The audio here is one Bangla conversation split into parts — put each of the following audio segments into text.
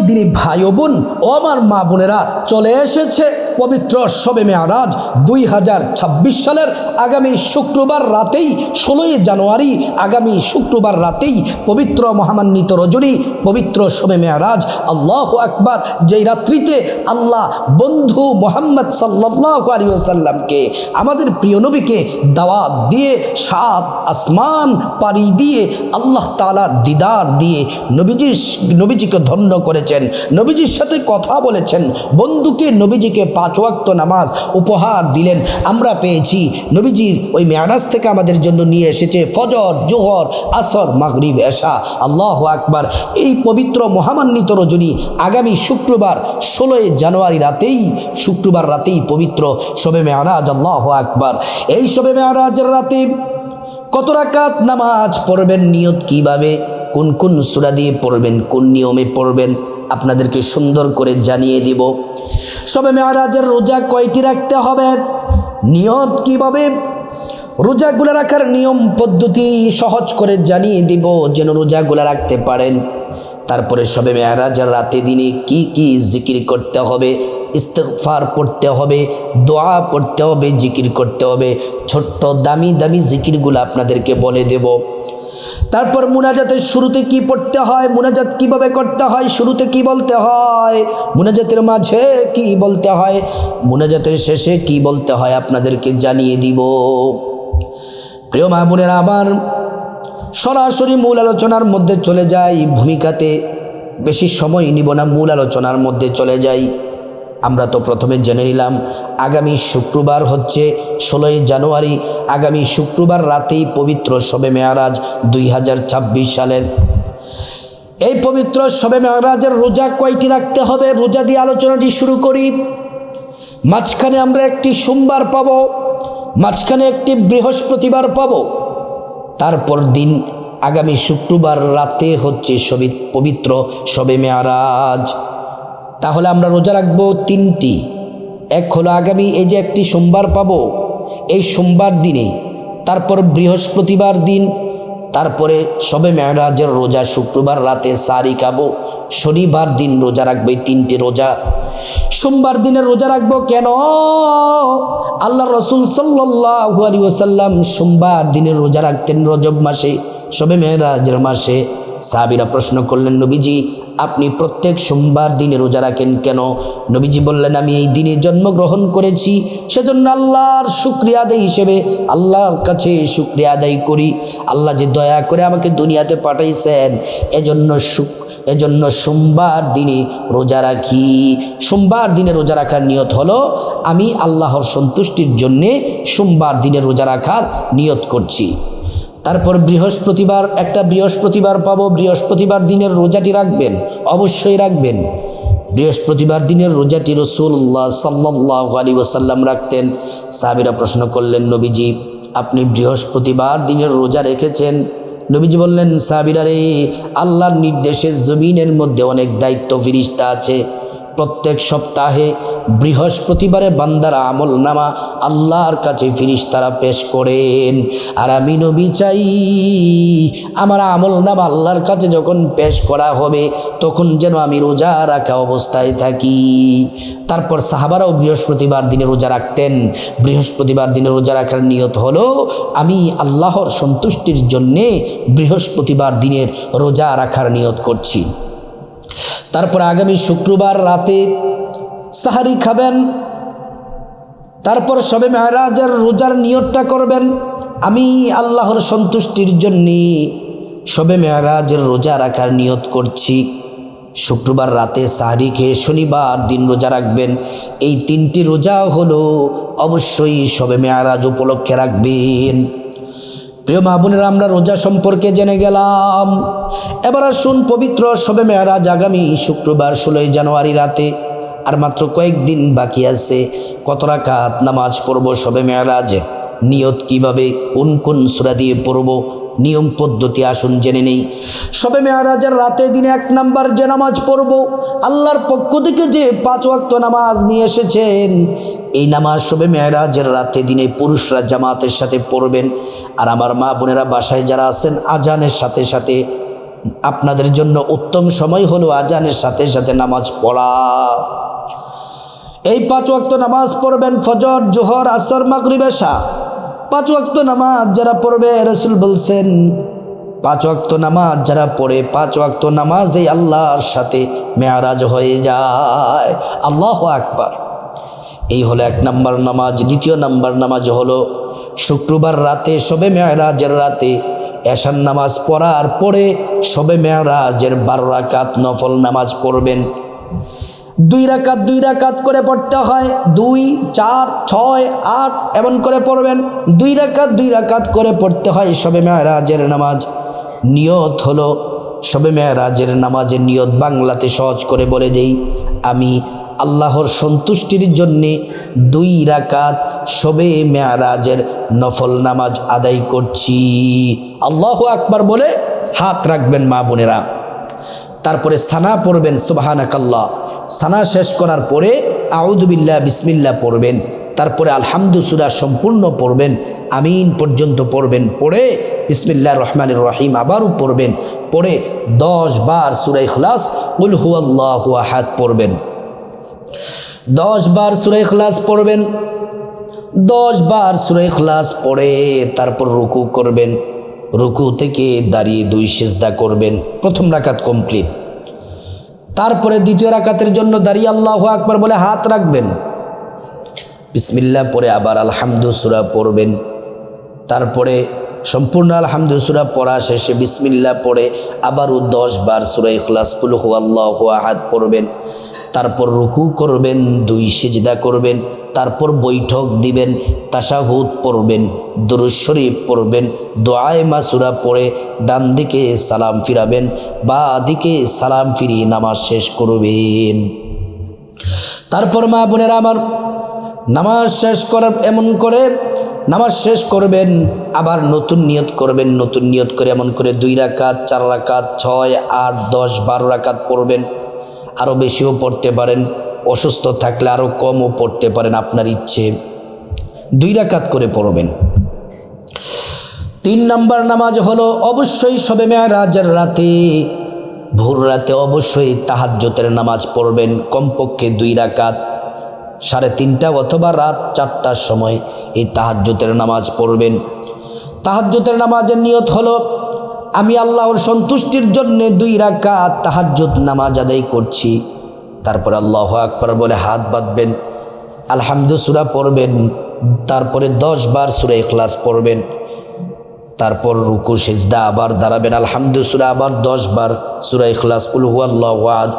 দিনী ভাই ও বোন ও আমার মা বোনেরা, চলে এসেছে পবিত্র শবে মেয়ারাজ 2026 সালের আগামী শুক্রবার রাতেই 16 জানুয়ারি, আগামী শুক্রবার রাতেই পবিত্র মহামান্বিত রজনী, পবিত্র শবে মেয়ারাজ। আল্লাহু আকবার। যেই রাত্রিতে আল্লাহ বন্ধু মুহাম্মদ সাল্লাল্লাহু আলাইহি ওয়াসাল্লামকে, আমাদের প্রিয় নবীকে দাওয়াত দিয়ে 7 আসমান পাড়ি দিয়ে আল্লাহ তাআলার দিদার দিয়ে নবীজিকে ধন্য করেছেন, নবীজির সাথে কথা বলেছেন, বন্ধুকে নবীজিকে 5 ওয়াক্ত নামাজ উপহার দিলেন। আমরা পেয়েছি নবীজির ওই মেয়ারাজ থেকে আমাদের জন্য নিয়ে এসেছে ফজর, জোহর, আসর, মাগরিব, এশা। আল্লাহু আকবার। এই পবিত্র মহামান্বিত রজনী আগামী শুক্রবার 16 জানুয়ারি রাতেই, শুক্রবার রাতেই পবিত্র শবে মেয়ারাজ। আল্লাহু আকবার। এই শবে মেয়ারাজের রাতে কত রাকাত নামাজ পড়বেন, নিয়ত কিভাবে, কোন কোন সূরা দিয়ে পড়বেন, কোন নিয়মে পড়বেন, আপনাদেরকে সুন্দর করে জানিয়ে দিব। শবে মেয়ারাজের রোজা কয়টি রাখতে হবে, নিয়ত কিভাবে, রোজাগুলো রাখার নিয়ম পদ্ধতি সহজ করে জানিয়ে দিব যেন রোজাগুলো রাখতে পারেন। তারপরে শবে মেয়ারাজের রাতে দিনে কি কি জিকির করতে হবে, ইস্তিগফার পড়তে হবে, দোয়া পড়তে হবে, জিকির করতে হবে। ছোট্ট দামি দামি জিকিরগুলো আপনাদেরকে বলে দেব। তারপর মুনাজাতের শুরুতে কি পড়তে হয়, মুনাজাত কিভাবে করতে হয়, শুরুতে কি বলতে হয়, মুনাজাতের মাঝে কি বলতে হয়, মুনাজাতের শেষে কি বলতে হয়, আপনাদেরকে জানিয়ে দিব। প্রিয় মা বোনেরা আমার, সরাসরি মূল আলোচনার মধ্যে চলে যাই। ভূমিকাতে বেশি সময় নিব না, মূল আলোচনার মধ্যে চলে যাই। আমরা তো প্রথমে জেনে নিলাম আগামী শুক্রবার হচ্ছে 16 জানুয়ারি, আগামী শুক্রবার রাতেই পবিত্র শবে মেয়ারাজ 2026 সালের। এই পবিত্র শবে মেয়ারাজের রোজা কয়টি রাখতে হবে, রোজা দিয়ে আলোচনাটি শুরু করি। মাঝখানে আমরা একটি সোমবার পাবো, মাঝখানে একটি বৃহস্পতিবার পাবো, তারপর দিন আগামী শুক্রবার রাতে হচ্ছে পবিত্র শবে মেয়ারাজ। তাহলে আমরা রোজা রাখবো 3টি। এক হলো আগামী এই যে একটি সোমবার পাবো, এই সোমবার দিনে, তারপর বৃহস্পতিবার দিন, তারপরে শবে মেয়ারাজের রোজা শুক্রবার রাতে সারি খাবো, শনিবার দিন রোজা রাখবো। 3টি রোজা। সোমবার দিনের রোজা রাখবো কেন? আল্লাহ রসুল সাল্লাল্লাহু আলাইহি ওয়াসাল্লাম সোমবার দিনের রোজা রাখতেন রজব মাসে, শবে মেয়ারাজের মাসে। সাহাবীরা প্রশ্ন করলেন, নবীজি আপনি প্রত্যেক সোমবার দিনে রোজা রাখেন কেন? নবীজি বললেন, আমি এই দিনে জন্মগ্রহণ করেছি, সেজন্য আল্লাহর শুকরিয়া আদায় হিসেবে আল্লাহর কাছে শুকরিয়া আদায় করি। আল্লাহ যে দয়া করে আমাকে দুনিয়াতে পাঠাইছেন, এজন্য সোমবার দিনে রোজা রাখি। সোমবার দিনে রোজা রাখার নিয়ত হলো আমি আল্লাহর সন্তুষ্টির জন্যে সোমবার দিনে রোজা রাখার নিয়ত করছি। তারপর বৃহস্পতিবার, একটা বৃহস্পতিবার পাবো, বৃহস্পতিবার দিনের রোজাটি রাখবেন, অবশ্যই রাখবেন। বৃহস্পতিবার দিনের রোজাটি রাসূলুল্লাহ সাল্লাল্লাহু আলাইহি ওয়াসাল্লাম রাখতেন। সাহাবীরা প্রশ্ন করলেন, নবীজি আপনি বৃহস্পতিবার দিনের রোজা রেখেছেন? নবীজি বললেন, সাহাবীরা রে, আল্লাহর নির্দেশে জমিনের মধ্যে অনেক দায়িত্ব ফেরেশতা আছে। প্রত্যেক সপ্তাহে বৃহস্পতিবারে বান্দারা আমল নামা আল্লাহর কাছে ফেরেশতারা পেশ করেন। আর আমি নবী চাই আমার আমল নামা আল্লাহর কাছে যখন পেশ করা হবে তখন যেন আমি রোজা রাখা অবস্থায় থাকি। তারপর সাহাবারাও বৃহস্পতিবার দিনে রোজা রাখতেন। বৃহস্পতিবার দিনে রোজা রাখার নিয়ত হলো আমি আল্লাহর সন্তুষ্টির জন্যে বৃহস্পতিবার দিনের রোজা রাখার নিয়ত করছি। তারপর আগামী শুক্রবার রাতে সাহারি খাবেন। তারপর শবে মেয়ারাজের রোজার নিয়তটা করবেন, আমি আল্লাহর সন্তুষ্টির জন্যে শবে মেয়ারাজের রোজা রাখার নিয়ত করছি। শুক্রবার রাতে সাহারি খেয়ে শনিবার দিন রোজা রাখবেন। এই 3টি রোজা হলো অবশ্যই শবে মেয়ারাজ উপলক্ষে রাখবেন। প্রিয় মা বোনেরা, আমরা রোজা সম্পর্কে জেনে গেলাম। এবার আসুন পবিত্র শবে মেয়ারাজ আগামী শুক্রবার 16 জানুয়ারি রাতে, আর মাত্র কয়েকদিন বাকি আছে। কত রাকাত নামাজ পড়ব শবে মেয়ারাজে, নিয়ত কিভাবে, কোন কোন সূরা দিয়ে পড়ব, নিয়ম পদ্ধতি আসুন জেনে নেই। শবে মেয়ারাজের রাতে দিনে 1 নাম্বার যে নামাজ পড়ব, আল্লাহর পক্ষ থেকে যে 5 ওয়াক্ত নামাজ নিয়ে এসেছেন, এই নামাজ শবে মেয়ারাজের রাতে দিনে পুরুষরা জামাতের সাথে পড়বেন। আর আমার মা বোনেরা বাসায় যারা আছেন আজানের সাথে সাথে আপনাদের জন্য উত্তম সময় হলো আজানের সাথে সাথে নামাজ পড়া। এই 5 ওয়াক্ত নামাজ পড়বেন, ফজর, জোহর, আসর, মাগরিব, এশা। 5 ওয়াক্ত নামাজ যারা পড়বে, রাসূল বলছেন 5 ওয়াক্ত নামাজ যারা পড়ে, 5 ওয়াক্ত নামাজেই আল্লাহর সাথে মেয়ারাজ হয়ে যায়। আল্লাহু আকবার। এই হলো 1 নম্বর নামাজ। 2 নম্বর নামাজ হলো শুক্রবার রাতে, শবে মেয়ারাজের রাতে এশার নামাজ পড়ার পরে শবে মেয়ারাজের 12 রাকাত নফল নামাজ পড়বেন। 2 রাকাত 2 রাকাত করে পড়তে হয়। 2, 4, 6, 8 এমন করে পড়বেন। 2 রাকাত 2 রাকাত করে পড়তে হয় শবে মেয়ারাজের নামাজ। নিয়ত হলো শবে মেয়ারাজের নামাজের নিয়ত বাংলাতে সহজ করে বলে দেই, আমি আল্লাহর সন্তুষ্টির জন্যে 2 রাকাত শবে মেয়ারাজের নফল নামাজ আদায় করছি। আল্লাহু আকবার বলে হাত রাখবেন মা বোনেরা। তারপরে সানা পড়বেন, সুবহানাকাল্লাহ। সানা শেষ করার পরে আউযু বিল্লাহ বিসমিল্লাহ পড়বেন। তারপরে আলহামদু সূরা সম্পূর্ণ পড়বেন, আমিন পর্যন্ত পড়বেন। পড়ে বিসমিল্লাহির রহমানির রহিম আবারও পড়বেন। পড়ে 10 বার সূরা ইখলাস, কুল হুয়াল্লাহু আহাদ পড়বেন। 10 বার সূরা ইখলাস পড়বেন। 10 বার সূরা ইখলাস পড়ে তারপর রুকু করবেন। রুকু থেকে দাঁড়িয়ে 2 সিজদা করবেন। প্রথম রাকাত কমপ্লিট। তারপরে দ্বিতীয় রাকাতের জন্য দাঁড়িয়ে আল্লাহু আকবার বলে হাত রাখবেন। বিসমিল্লাহ পড়ে আবার আলহামদু সূরা পড়বেন। তারপরে সম্পূর্ণ আলহামদু সূরা পড়া শেষে বিসমিল্লাহ পড়ে আবারও 10 বার সূরা ইখলাস, কুল হুয়াল্লাহু আহাদ পড়বেন। তারপর রুকু করবেন, 2 সিজদা করবেন। তারপর বৈঠক দিবেন, তাশাহুদ পড়বেন, দুরূদ শরীফ পড়বেন, দোয়ায়ে মাসুরা পড়ে ডান দিকে সালাম ফিরাবেন, বা দিকে সালাম ফিরিয়ে নামাজ শেষ করবেন। তারপর মা বোনেরা আমার, নামাজ শেষ করার এমন করে নামাজ শেষ করবেন, আবার নতুন নিয়ত করবেন। নতুন নিয়ত করে এমন করে 2 রাকাত, 4 রাকাত, 6, 8, 10, 12 রাকাত পড়বেন। আরও বেশিও পড়তে পারেন, অসুস্থ থাকলে আরও কমও পড়তে পারেন, আপনার ইচ্ছে। 2 রাকাত করে পড়বেন। 3 নম্বর নামাজ হলো অবশ্যই শবে মেয়ারাজের রাতে, ভোর রাতে অবশ্যই তাহাজ্জুদের নামাজ পড়বেন, কমপক্ষে 2 রাকাত। 3:30 অথবা রাত 4টার সময় এই তাহাজ্জুদের নামাজ পড়বেন। তাহাজ্জুদের নামাজের নিয়ত হলো, আমি আল্লাহর সন্তুষ্টির জন্য 2 রাকাত তাহাজ্জুদ নামাজ আদায় করছি। তারপর আল্লাহু আকবার বলে হাত বাঁধবেন, আলহামদু সূরা পড়বেন। তারপরে 10 বার সূরা ইখলাস পড়বেন। তারপর রুকু সিজদা আবার দাঁড়াবেন, আলহামদু সূরা আবার 10 বার সূরা ইখলাস, কুল হুয়াল্লাহু আহাদ।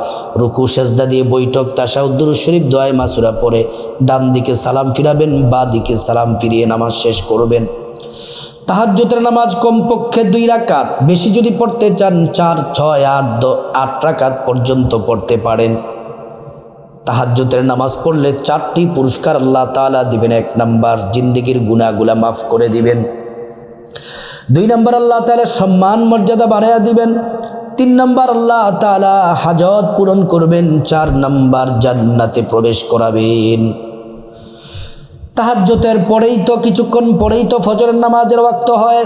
রুকু সিজদা দিয়ে বৈঠক, তাশাহুদ, দুরূদ শরীফ, দোয়ায়ে মাসুরা পড়ে ডান দিকে সালাম ফিরাবেন, বা দিকে সালাম ফিরিয়ে নামাজ শেষ করবেন। তাহাজ্জুদের নামাজ কমপক্ষে 2 রাকাত, বেশি যদি পড়তে চান 4, 6, 8 রাকাত পর্যন্ত পড়তে পারেন। তাহাজ্জুদের নামাজ পড়লে 4টি পুরস্কার আল্লাহ তাআলা দিবেন। 1 নাম্বার, জিন্দেগির গুনাহগুলা মাফ করে দিবেন। 2 নাম্বার, আল্লাহ তাআলা সম্মান মর্যাদা বাড়াইয়া দিবেন। 3 নাম্বার, আল্লাহ তাআলা হাজত পূরণ করবেন। 4 নাম্বার, জান্নাতে প্রবেশ করাবেন। তাহাজ্জুদের পরেই তো কিছুক্ষণ পরেই তো ফজরের নামাজের ওয়াক্ত হয়।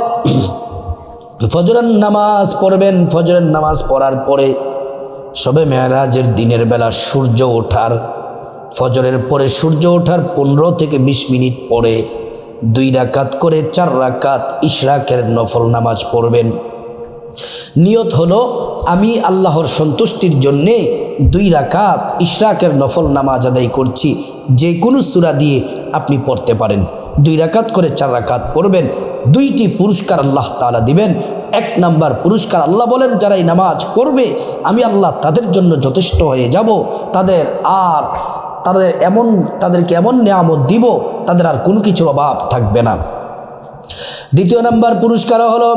ফজরের নামাজ পড়বেন। ফজরের নামাজ পড়ার পরে শবে মেয়ারাজের দিনের বেলা সূর্য ওঠার, ফজরের পরে সূর্য ওঠার 15 থেকে 20 মিনিট পরে 2 রাকাত করে 4 রাকাত ইশরাকের নফল নামাজ পড়বেন। নিয়ত হলো, আমি আল্লাহর সন্তুষ্টির জন্যে 2 রাকাত ইশরাকের নফল নামাজ আদায় করছি। যে কোনো সূরা দিয়ে আপনি পড়তে পারেন। 2 রাকাত করে 4 রাকাত পড়বেন। 2টি পুরস্কার আল্লাহ তাআলা দিবেন। 1 নাম্বার পুরস্কার, আল্লাহ বলেন যারা এই নামাজ পড়বে আমি আল্লাহ তাদের জন্য যথেষ্ট হয়ে যাব, তাদেরকে এমন নিয়ামত দিব, তাদের আর কোনো কিছু অভাব থাকবে না। 2 নাম্বার পুরস্কার হলো,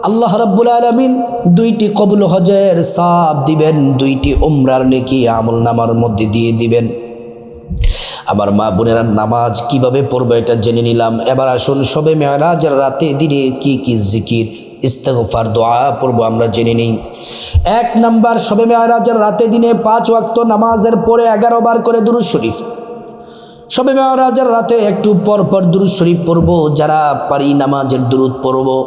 আল্লাহ রাব্বুল আলামিন 2টি কবুল হজের সওয়াব দিবেন, 2টি উমরার নেকি আমল নামার মধ্যে দিয়ে দিবেন। আমার মা বোনেরা, নামাজ কিভাবে পড়বো এটা জেনে নিলাম। এবার আসুন শবে মেয়ারাজের রাতে দিনে কি কি জিকির, ইস্তেগফার, দোয়া পড়বো আমরা জেনে নিই। 1 নাম্বার, শবে মেয়ারাজের রাতে দিনে 5 ওয়াক্ত নামাজের পরে 11 বার করে দুরূদ শরীফ। শবে মেয়ারাজের রাতে একটু পর পর দুরূদ শরীফ পড়বো, যারা পারি নামাজের দুরূদ পড়বো।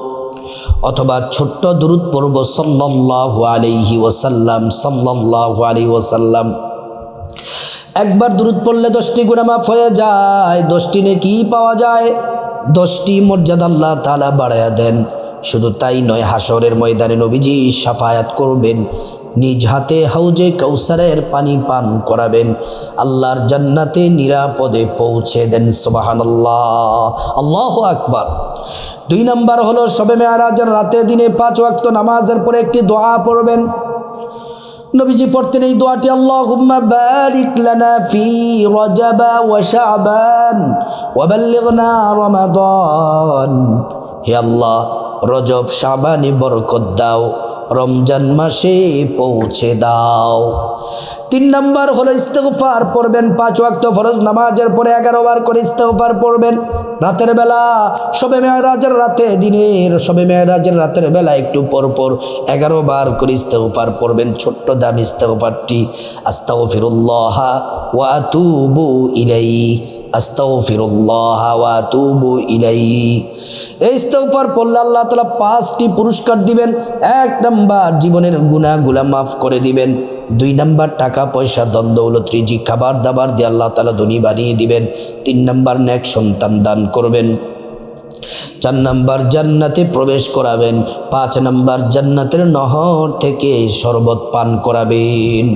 অথবা ছোট্ট দুরূদ পড়ব সাল্লাল্লাহু আলাইহি ওয়াসাল্লাম, সাল্লাল্লাহু আলাইহি ওয়াসাল্লাম। একবার দুরূদ পড়লে 10টি গুনাহ মাফ হয়ে যায়, 10টি নেকি পাওয়া যায়, 10টি মর্যাদা আল্লাহ তাআলা বাড়ায়া দেন। শুধু তাই নয়, হাসরের ময়দানে নবীজি শাফায়াত করবেন, নিজ হাতে হাউজে কাউসারের পানি পান করাবেন, আল্লাহর জান্নাতে নিরাপদে পৌঁছে দেন। সুবহানাল্লাহ, আল্লাহু আকবার। 2 নাম্বার হলো শবে মেরাজের রাতে দিনে 5 ওয়াক্ত নামাজের পরে একটি দোয়া পড়বেন। নবীজি পড়তেন এই দোয়াটি, আল্লাহুম্মা বারিক লানা ফি রজব ওয়া শাবান ওয়া বাল্লিগনা রমাদান। হে আল্লাহ, রজব শাবানে বরকত দাও, রমজান মাসে পৌঁছে দাও। 3 নাম্বার হলো ইস্তেগফার পড়বেন। 5 ওয়াক্ত ফরজ নামাজের পরে 11 বার করে ইস্তেগফার পড়বেন। রাতের বেলা শবে মেরাজের রাতে দিনের শবে মেরাজের রাতের বেলা একটু পর পর 11 বার করে ইস্তেগফার পড়বেন। ছোট্ট দাম ইস্তেগফারটি, আস্তাগফিরুল্লাহ ওয়া আতুবু ইলাইহি, আস্তাগফিরুল্লাহ ওয়া আতুবু ইলাইহি। এই ইস্তেগফার পড়লে আল্লাহ তাআলা 5টি পুরস্কার দিবেন। 1 নাম্বার জীবনের গুনাহগুলো মাফ করে দিবেন। 2 নাম্বার টাকা পয়সা ধন দৌলত রিজিক খাবার দাবার দিয়ে আল্লাহ তাআলা ধনী বানিয়ে দিবেন। 3 নাম্বার নেক সন্তান দান করবেন। 4 নাম্বার জান্নাতে প্রবেশ করাবেন। 5 নাম্বার জান্নাতের নহর থেকে শরবত পান করাবেন।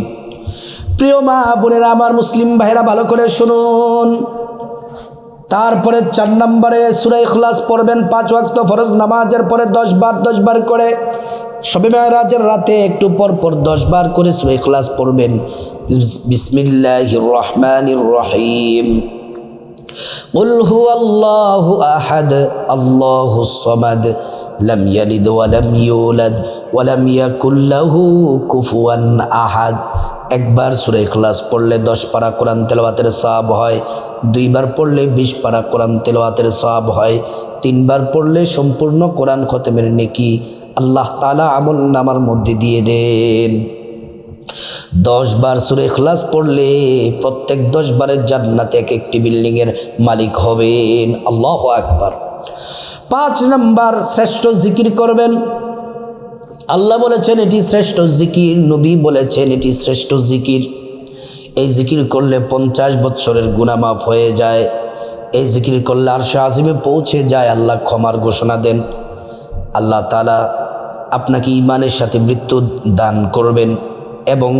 প্রিয় মা বোনেরা আমার, মুসলিম ভাইরা ভালো করে শুনুন। তারপরে 4 নম্বরে সূরা ইখলাস পড়বেন। 5 ওয়াক্ত ফরজ নামাজের পরে 10 বার করে, শবে মেরাজের রাতে একটু পর পর 10 বার করে সূরা ইখলাস পড়বেন। বিসমিল্লাহির রহমানির রহিম। কুল হুয়াল্লাহু আহাদ আল্লাহুস সামাদ লাম ইয়ালিদ ওয়া লাম ইউলাদ ওয়া লাম ইয়াকুল লাহু কুফুয়ান আহাদ। একবার সূরা ইখলাস পড়লে 10 পারা কোরআন তেলাওয়াতের সওয়াব হয়। 2 বার পড়লে 20 পারা কোরআন তেলাওয়াতের সওয়াব হয়। 3 বার পড়লে সম্পূর্ণ কোরআন খতমের নেকি আল্লাহ তাআলা আমল নামার মধ্যে দিয়ে দেন। 10 বার সূরা ইখলাস পড়লে প্রত্যেক 10 বারের জান্নাতে একটি বিল্ডিং এর মালিক হবেন। আল্লাহু আকবার। 5 নাম্বার শ্রেষ্ঠ জিকির করবেন। আল্লাহ বলেছেন এটি শ্রেষ্ঠ জিকির, নবী বলেছেন এটি শ্রেষ্ঠ জিকির। এই জিকির করলে 50 বছরের গুনাহ মাফ হয়ে যায়। এই জিকির করলে আরশে আজিমে পৌঁছে যায়। আল্লাহ ক্ষমার ঘোষণা দেন। আল্লাহ তাআলা আপনাকে ঈমানের সাথে মৃত্যু দান করবেন এবং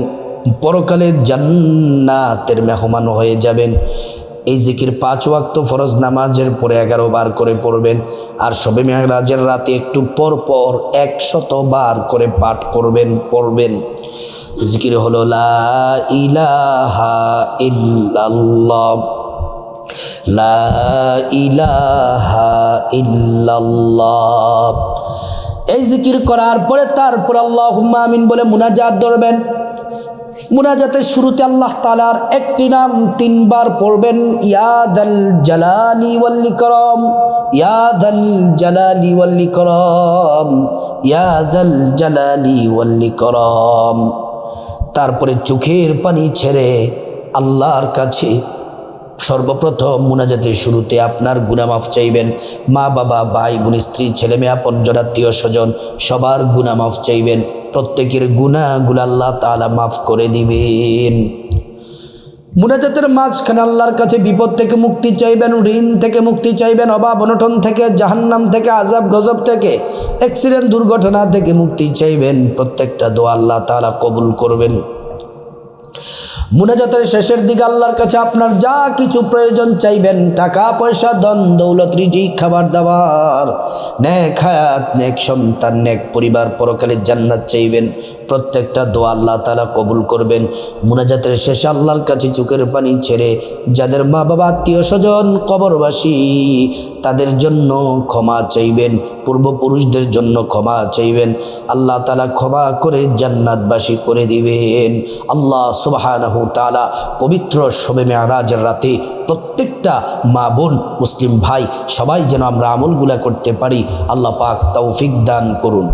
পরকালে জান্নাতের মেহমান হয়ে যাবেন। এই জিকির 5 ওয়াক্ত ফরজ নামাজের পরে 11 বার করে পড়বেন। আর শবে মেরাজের রাতে একটু পর পর 100 বার করে পাঠ পড়বেন। জিকির হলো লা ইলাহা ইল্লাল্লাহ, লা ইলাহা ইল্লাল্লাহ। এই জিকির করার পরে তারপর আল্লাহুম্মা আমিন বলে মুনাজাত ধরবেন। মুনাজাতের শুরুতে আল্লাহ তাআলার একটি নাম 3 বার পড়বেন, ইয়া দাল জালালি ওয়াল ইকরাম, ইয়া দাল জালালি ওয়াল ইকরাম, ইয়া দাল জালালি ওয়াল ইকরাম। তারপরে চোখের পানি ছেড়ে আল্লাহর কাছে সর্বপ্রথম মুনাজাতের শুরুতে আপনার গুনাহ মাফ চাইবেন। মা বাবা ভাই বোন স্ত্রী ছেলে মেয়ে আপনজন আত্মীয় স্বজন সবার গুনাহ মাফ চাইবেন। প্রত্যেকের গুনাহগুলো আল্লাহ তাআলা মাফ করে দিবেন। মুনাজাতের মাঝখানে আল্লাহর কাছে বিপদ থেকে মুক্তি চাইবেন, ঋণ থেকে মুক্তি চাইবেন, অভাব অনটন থেকে, জাহান্নাম থেকে, আযাব গজব থেকে, অ্যাক্সিডেন্ট দুর্ঘটনা থেকে মুক্তি চাইবেন। প্রত্যেকটা দোয়া আল্লাহ তাআলা কবুল করবেন। মুনাজাতের শেষের দিকে আল্লাহর কাছে আপনার যা কিছু প্রয়োজন চাইবেন, টাকা পয়সা ধন দৌলত রিজিক খাবার দাবার, নেক হায়াত, নেক সন্তান, নেক পরিবার, পরকালের জান্নাত চাইবেন। প্রত্যেকটা দোয়া আল্লাহ তাআলা কবুল করবেন। মুনাজাতের শেষে আল্লাহর কাছে চোখের পানি ছেড়ে যাদের মা বাবা আত্মীয় স্বজন কবরবাসী তাদের জন্য ক্ষমা চাইবেন, পূর্বপুরুষদের জন্য ক্ষমা চাইবেন। আল্লাহ তাআলা ক্ষমা করে জান্নাতবাসী করে দিবেন। আল্লাহ সুবহানাহু তাআলা পবিত্র শবে মেরাজের রাতে প্রত্যেকটা মা বোন মুসলিম ভাই সবাই যেন আমরা আমলগুলা করতে পারি। আল্লাহ পাক তৌফিক দান করুন।